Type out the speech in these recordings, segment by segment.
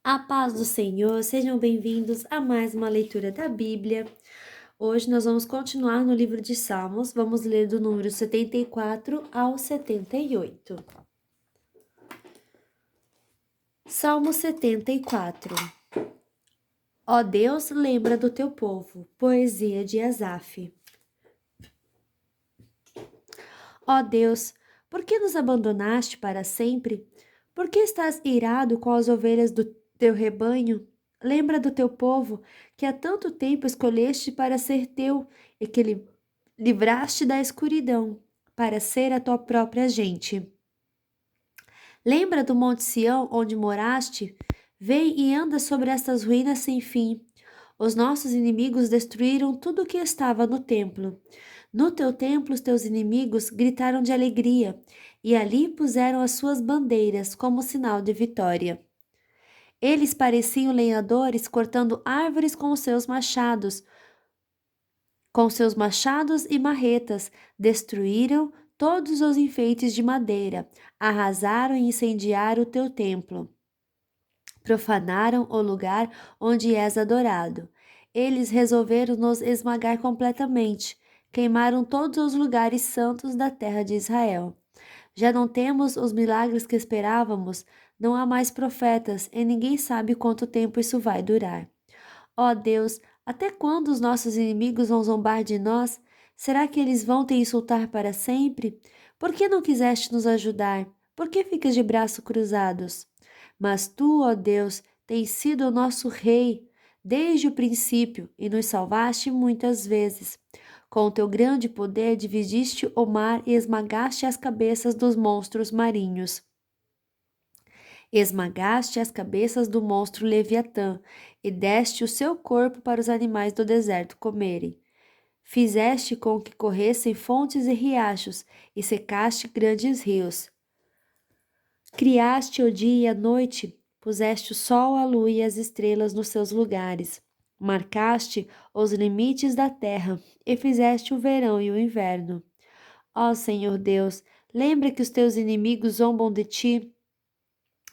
A paz do Senhor, sejam bem-vindos a mais uma leitura da Bíblia. Hoje nós vamos continuar no livro de Salmos, vamos ler do número 74 ao 78. Salmo 74. Ó Deus, lembra do teu povo, poesia de Asaf. Ó Deus, por que nos abandonaste para sempre? Por que estás irado com as ovelhas do teu rebanho? Lembra do teu povo, que há tanto tempo escolheste para ser teu e que livraste da escuridão, para ser a tua própria gente. Lembra do Monte Sião, onde moraste? Vem e anda sobre estas ruínas sem fim. Os nossos inimigos destruíram tudo o que estava no templo. No teu templo, os teus inimigos gritaram de alegria, e ali puseram as suas bandeiras como sinal de vitória. Eles pareciam lenhadores cortando árvores com seus machados e marretas, destruíram todos os enfeites de madeira, arrasaram e incendiaram o teu templo. Profanaram o lugar onde és adorado. Eles resolveram nos esmagar completamente, queimaram todos os lugares santos da terra de Israel. Já não temos os milagres que esperávamos, não há mais profetas e ninguém sabe quanto tempo isso vai durar. Ó Deus, até quando os nossos inimigos vão zombar de nós? Será que eles vão te insultar para sempre? Por que não quiseste nos ajudar? Por que ficas de braços cruzados? Mas tu, ó Deus, tens sido o nosso rei desde o princípio e nos salvaste muitas vezes. Com o teu grande poder dividiste o mar e esmagaste as cabeças dos monstros marinhos. Esmagaste as cabeças do monstro Leviatã e deste o seu corpo para os animais do deserto comerem. Fizeste com que corressem fontes e riachos e secaste grandes rios. Criaste o dia e a noite, puseste o sol, a lua e as estrelas nos seus lugares. Marcaste os limites da terra e fizeste o verão e o inverno. Ó Senhor Deus, lembra que os teus inimigos zombam de ti.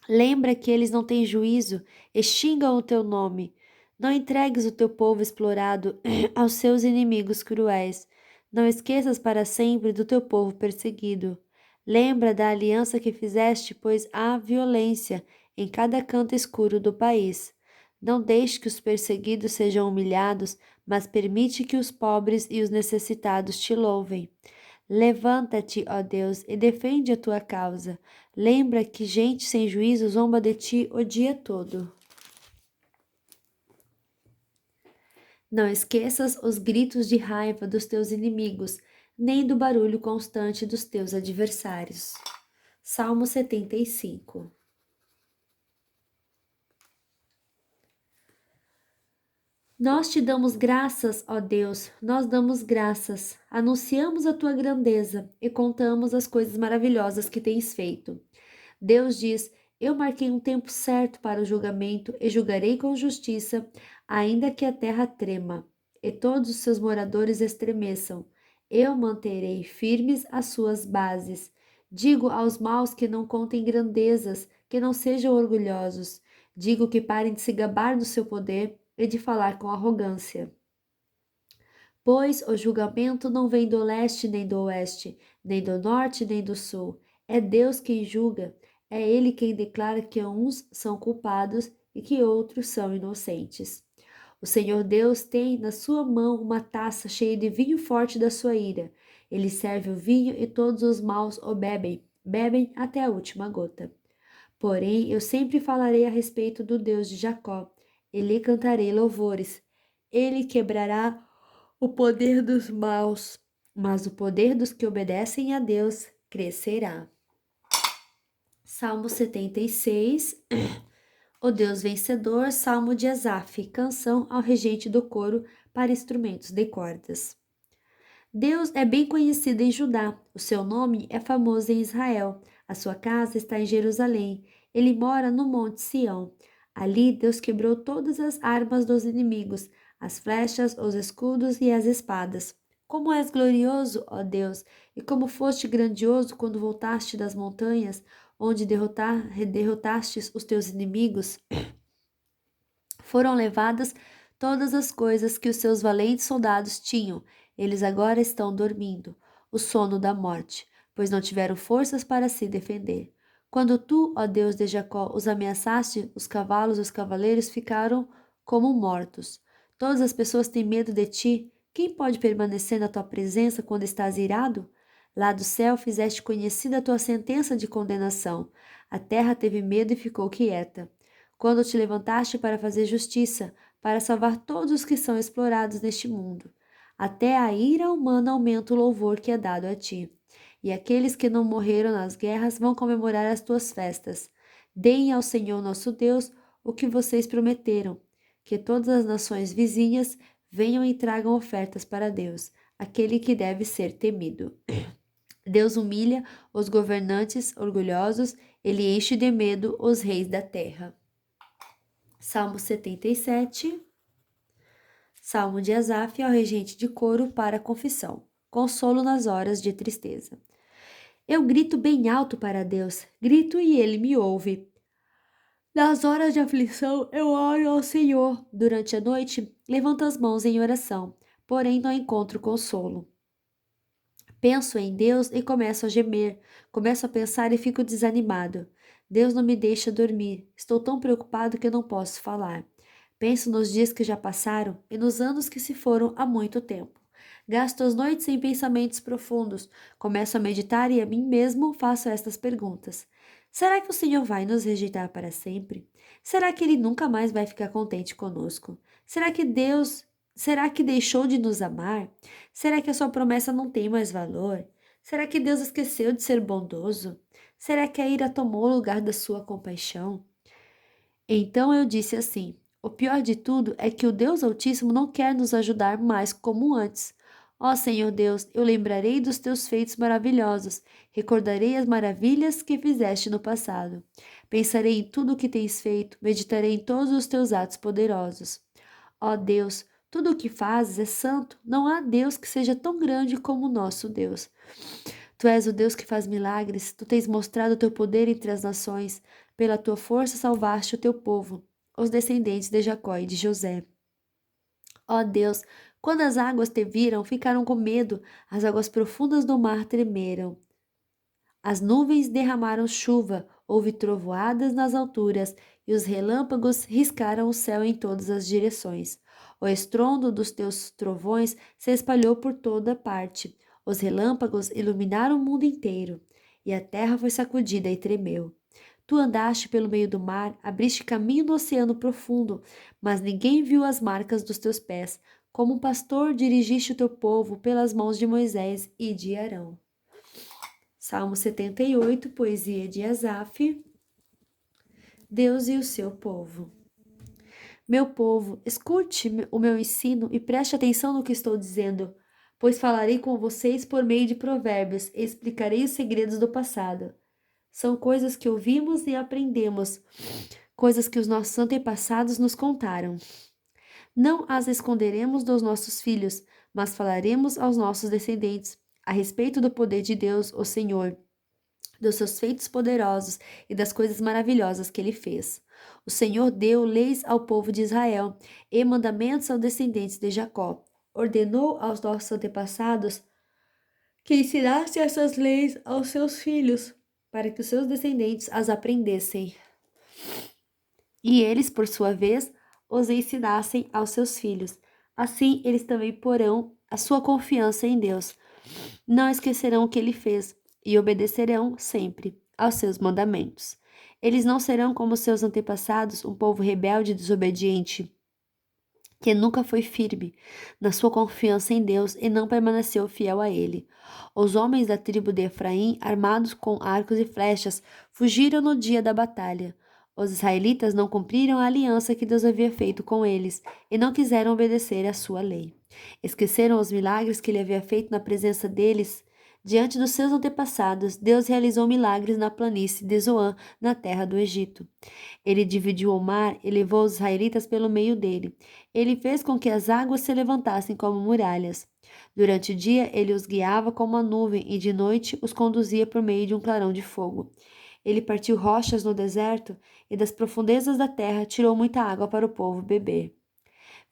Lembra que eles não têm juízo e xingam o teu nome. Não entregues o teu povo explorado aos seus inimigos cruéis. Não esqueças para sempre do teu povo perseguido. Lembra da aliança que fizeste, pois há violência em cada canto escuro do país. Não deixe que os perseguidos sejam humilhados, mas permite que os pobres e os necessitados te louvem. Levanta-te, ó Deus, e defende a tua causa. Lembra que gente sem juízo zomba de ti o dia todo. Não esqueças os gritos de raiva dos teus inimigos, nem do barulho constante dos teus adversários. Salmo 75. Nós te damos graças, ó Deus, nós damos graças, anunciamos a tua grandeza e contamos as coisas maravilhosas que tens feito. Deus diz: Eu marquei um tempo certo para o julgamento e julgarei com justiça, ainda que a terra trema e todos os seus moradores estremeçam. Eu manterei firmes as suas bases. Digo aos maus que não contem grandezas, que não sejam orgulhosos. Digo que parem de se gabar do seu poder e de falar com arrogância. Pois o julgamento não vem do leste nem do oeste, nem do norte nem do sul. É Deus quem julga. É Ele quem declara que uns são culpados e que outros são inocentes. O Senhor Deus tem na sua mão uma taça cheia de vinho forte da sua ira. Ele serve o vinho e todos os maus o bebem, bebem até a última gota. Porém, eu sempre falarei a respeito do Deus de Jacó, e lhe cantarei louvores. Ele quebrará o poder dos maus, mas o poder dos que obedecem a Deus crescerá. Salmo 76. O Deus vencedor, Salmo de Asaf, canção ao regente do coro para instrumentos de cordas. Deus é bem conhecido em Judá, o seu nome é famoso em Israel, a sua casa está em Jerusalém, ele mora no Monte Sião. Ali Deus quebrou todas as armas dos inimigos, as flechas, os escudos e as espadas. Como és glorioso, ó Deus, e como foste grandioso quando voltaste das montanhas, onde derrotastes os teus inimigos. Foram levadas todas as coisas que os seus valentes soldados tinham. Eles agora estão dormindo, o sono da morte, pois não tiveram forças para se defender. Quando tu, ó Deus de Jacó, os ameaçaste, os cavalos e os cavaleiros ficaram como mortos. Todas as pessoas têm medo de ti. Quem pode permanecer na tua presença quando estás irado? Lá do céu fizeste conhecida a tua sentença de condenação. A terra teve medo e ficou quieta. Quando te levantaste para fazer justiça, para salvar todos os que são explorados neste mundo. Até a ira humana aumenta o louvor que é dado a ti. E aqueles que não morreram nas guerras vão comemorar as tuas festas. Deem ao Senhor nosso Deus o que vocês prometeram, que todas as nações vizinhas venham e tragam ofertas para Deus, aquele que deve ser temido. Deus humilha os governantes orgulhosos, ele enche de medo os reis da terra. Salmo 77. Salmo de Asaf ao regente de coro para a confissão. Consolo nas horas de tristeza. Eu grito bem alto para Deus, grito e ele me ouve. Nas horas de aflição, eu oro ao Senhor. Durante a noite, levanto as mãos em oração, porém não encontro consolo. Penso em Deus e começo a gemer. Começo a pensar e fico desanimado. Deus não me deixa dormir. Estou tão preocupado que não posso falar. Penso nos dias que já passaram e nos anos que se foram há muito tempo. Gasto as noites em pensamentos profundos. Começo a meditar e a mim mesmo faço estas perguntas. Será que o Senhor vai nos rejeitar para sempre? Será que Ele nunca mais vai ficar contente conosco? Será que deixou de nos amar? Será que a sua promessa não tem mais valor? Será que Deus esqueceu de ser bondoso? Será que a ira tomou o lugar da sua compaixão? Então eu disse assim: o pior de tudo é que o Deus Altíssimo não quer nos ajudar mais como antes. Ó Senhor Deus, eu lembrarei dos teus feitos maravilhosos, recordarei as maravilhas que fizeste no passado. Pensarei em tudo o que tens feito, meditarei em todos os teus atos poderosos. Ó Deus, tudo o que fazes é santo, não há Deus que seja tão grande como o nosso Deus. Tu és o Deus que faz milagres, tu tens mostrado o teu poder entre as nações, pela tua força salvaste o teu povo, os descendentes de Jacó e de José. Ó Deus, quando as águas te viram, ficaram com medo, as águas profundas do mar tremeram. As nuvens derramaram chuva, houve trovoadas nas alturas, e os relâmpagos riscaram o céu em todas as direções. O estrondo dos teus trovões se espalhou por toda parte. Os relâmpagos iluminaram o mundo inteiro, e a terra foi sacudida e tremeu. Tu andaste pelo meio do mar, abriste caminho no oceano profundo, mas ninguém viu as marcas dos teus pés. Como um pastor dirigiste o teu povo pelas mãos de Moisés e de Arão. Salmo 78, poesia de Asaf. Deus e o seu povo. Meu povo, escute o meu ensino e preste atenção no que estou dizendo, pois falarei com vocês por meio de provérbios e explicarei os segredos do passado. São coisas que ouvimos e aprendemos, coisas que os nossos antepassados nos contaram. Não as esconderemos dos nossos filhos, mas falaremos aos nossos descendentes a respeito do poder de Deus, o Senhor, dos seus feitos poderosos e das coisas maravilhosas que ele fez. O Senhor deu leis ao povo de Israel e mandamentos aos descendentes de Jacó. Ordenou aos nossos antepassados que ensinasse essas leis aos seus filhos, para que os seus descendentes as aprendessem. E eles, por sua vez, os ensinassem aos seus filhos. Assim, eles também porão a sua confiança em Deus. Não esquecerão o que ele fez e obedecerão sempre aos seus mandamentos. Eles não serão como seus antepassados, um povo rebelde e desobediente, que nunca foi firme na sua confiança em Deus e não permaneceu fiel a ele. Os homens da tribo de Efraim, armados com arcos e flechas, fugiram no dia da batalha. Os israelitas não cumpriram a aliança que Deus havia feito com eles e não quiseram obedecer à sua lei. Esqueceram os milagres que ele havia feito na presença deles. Diante dos seus antepassados, Deus realizou milagres na planície de Zoan, na terra do Egito. Ele dividiu o mar e levou os israelitas pelo meio dele. Ele fez com que as águas se levantassem como muralhas. Durante o dia, ele os guiava como uma nuvem e de noite os conduzia por meio de um clarão de fogo. Ele partiu rochas no deserto e das profundezas da terra tirou muita água para o povo beber.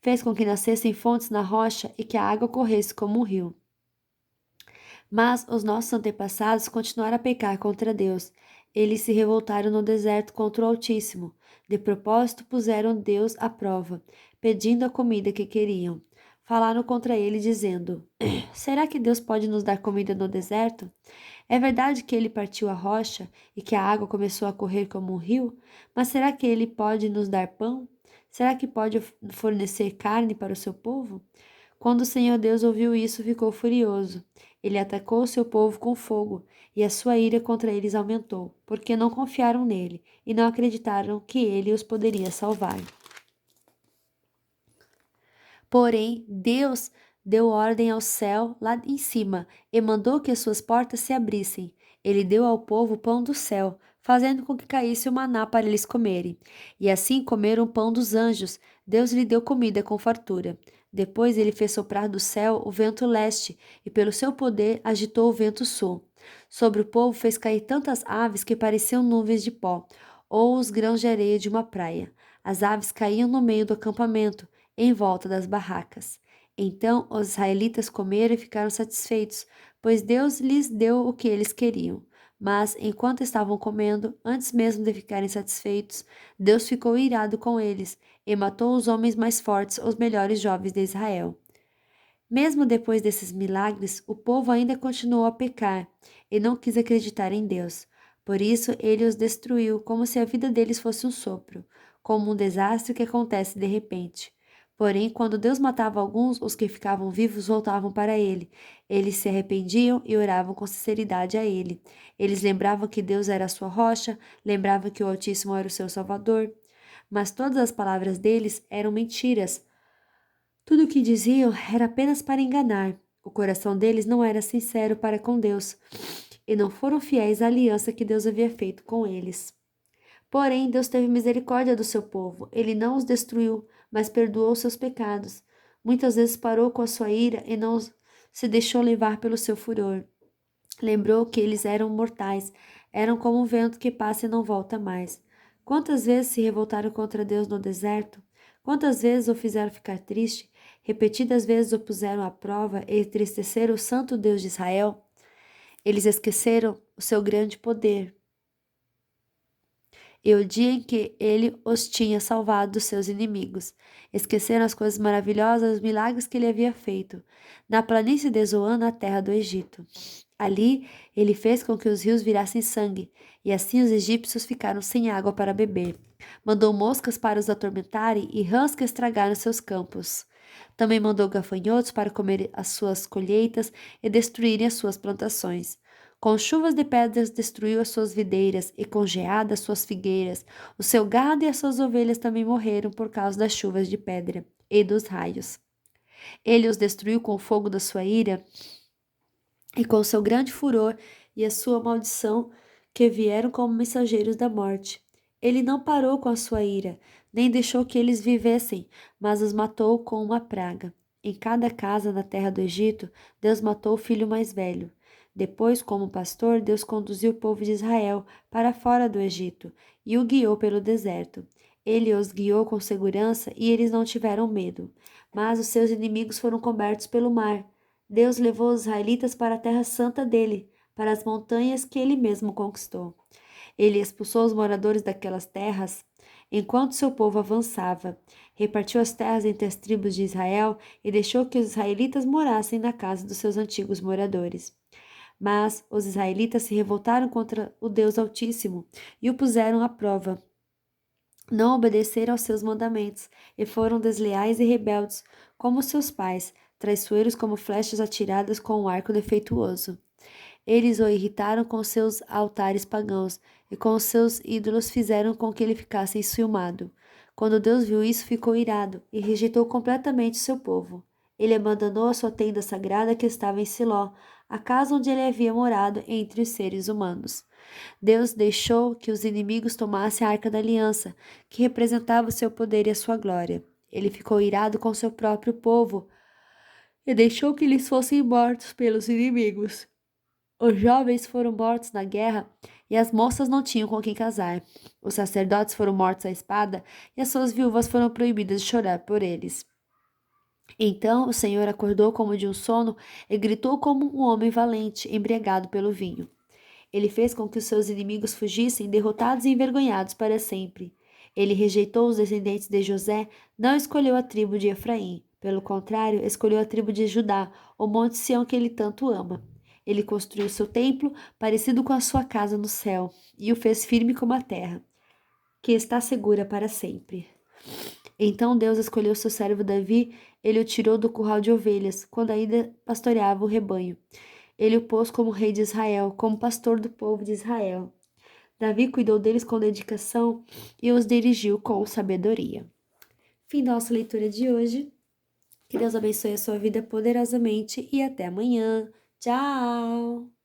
Fez com que nascessem fontes na rocha e que a água corresse como um rio. Mas os nossos antepassados continuaram a pecar contra Deus. Eles se revoltaram no deserto contra o Altíssimo. De propósito, puseram Deus à prova, pedindo a comida que queriam. Falaram contra ele, dizendo: Será que Deus pode nos dar comida no deserto? É verdade que ele partiu a rocha e que a água começou a correr como um rio? Mas será que ele pode nos dar pão? Será que pode fornecer carne para o seu povo? Quando o Senhor Deus ouviu isso, ficou furioso. Ele atacou o seu povo com fogo, e a sua ira contra eles aumentou, porque não confiaram nele e não acreditaram que ele os poderia salvar. Porém, Deus deu ordem ao céu lá em cima e mandou que as suas portas se abrissem. Ele deu ao povo o pão do céu, fazendo com que caísse o maná para eles comerem. E assim comeram o pão dos anjos. Deus lhe deu comida com fartura. Depois ele fez soprar do céu o vento leste, e pelo seu poder agitou o vento sul. Sobre o povo fez cair tantas aves que pareciam nuvens de pó, ou os grãos de areia de uma praia. As aves caíam no meio do acampamento, em volta das barracas. Então os israelitas comeram e ficaram satisfeitos, pois Deus lhes deu o que eles queriam. Mas, enquanto estavam comendo, antes mesmo de ficarem satisfeitos, Deus ficou irado com eles e matou os homens mais fortes, os melhores jovens de Israel. Mesmo depois desses milagres, o povo ainda continuou a pecar e não quis acreditar em Deus. Por isso, ele os destruiu como se a vida deles fosse um sopro, como um desastre que acontece de repente. Porém, quando Deus matava alguns, os que ficavam vivos voltavam para ele. Eles se arrependiam e oravam com sinceridade a ele. Eles lembravam que Deus era a sua rocha, lembravam que o Altíssimo era o seu Salvador. Mas todas as palavras deles eram mentiras. Tudo o que diziam era apenas para enganar. O coração deles não era sincero para com Deus, e não foram fiéis à aliança que Deus havia feito com eles. Porém, Deus teve misericórdia do seu povo. Ele não os destruiu, mas perdoou seus pecados. Muitas vezes parou com a sua ira e não se deixou levar pelo seu furor. Lembrou que eles eram mortais, eram como um vento que passa e não volta mais. Quantas vezes se revoltaram contra Deus no deserto? Quantas vezes o fizeram ficar triste? Repetidas vezes o puseram à prova e entristeceram o santo Deus de Israel? Eles esqueceram o seu grande poder e o dia em que ele os tinha salvado dos seus inimigos. Esqueceram as coisas maravilhosas, os milagres que ele havia feito na planície de Zoan, na terra do Egito. Ali, ele fez com que os rios virassem sangue, e assim os egípcios ficaram sem água para beber. Mandou moscas para os atormentarem e rãs que estragaram seus campos. Também mandou gafanhotos para comer as suas colheitas e destruírem as suas plantações. Com chuvas de pedras destruiu as suas videiras e com geadas suas figueiras. O seu gado e as suas ovelhas também morreram por causa das chuvas de pedra e dos raios. Ele os destruiu com o fogo da sua ira e com o seu grande furor e a sua maldição, que vieram como mensageiros da morte. Ele não parou com a sua ira, nem deixou que eles vivessem, mas os matou com uma praga. Em cada casa na terra do Egito, Deus matou o filho mais velho. Depois, como pastor, Deus conduziu o povo de Israel para fora do Egito e o guiou pelo deserto. Ele os guiou com segurança e eles não tiveram medo. Mas os seus inimigos foram cobertos pelo mar. Deus levou os israelitas para a terra santa dele, para as montanhas que ele mesmo conquistou. Ele expulsou os moradores daquelas terras enquanto seu povo avançava. Repartiu as terras entre as tribos de Israel e deixou que os israelitas morassem na casa dos seus antigos moradores. Mas os israelitas se revoltaram contra o Deus Altíssimo e o puseram à prova. Não obedeceram aos seus mandamentos e foram desleais e rebeldes, como seus pais, traiçoeiros como flechas atiradas com um arco defeituoso. Eles o irritaram com seus altares pagãos e com os seus ídolos fizeram com que ele ficasse enciumado. Quando Deus viu isso, ficou irado e rejeitou completamente seu povo. Ele abandonou a sua tenda sagrada que estava em Siló, a casa onde ele havia morado entre os seres humanos. Deus deixou que os inimigos tomassem a arca da aliança, que representava o seu poder e a sua glória. Ele ficou irado com seu próprio povo e deixou que eles fossem mortos pelos inimigos. Os jovens foram mortos na guerra e as moças não tinham com quem casar. Os sacerdotes foram mortos à espada e as suas viúvas foram proibidas de chorar por eles. Então o Senhor acordou como de um sono e gritou como um homem valente, embriagado pelo vinho. Ele fez com que os seus inimigos fugissem, derrotados e envergonhados para sempre. Ele rejeitou os descendentes de José, não escolheu a tribo de Efraim. Pelo contrário, escolheu a tribo de Judá, o monte Sião que ele tanto ama. Ele construiu seu templo, parecido com a sua casa no céu, e o fez firme como a terra, que está segura para sempre. Então Deus escolheu seu servo Davi, ele o tirou do curral de ovelhas, quando ainda pastoreava o rebanho. Ele o pôs como rei de Israel, como pastor do povo de Israel. Davi cuidou deles com dedicação e os dirigiu com sabedoria. Fim da nossa leitura de hoje. Que Deus abençoe a sua vida poderosamente e até amanhã. Tchau!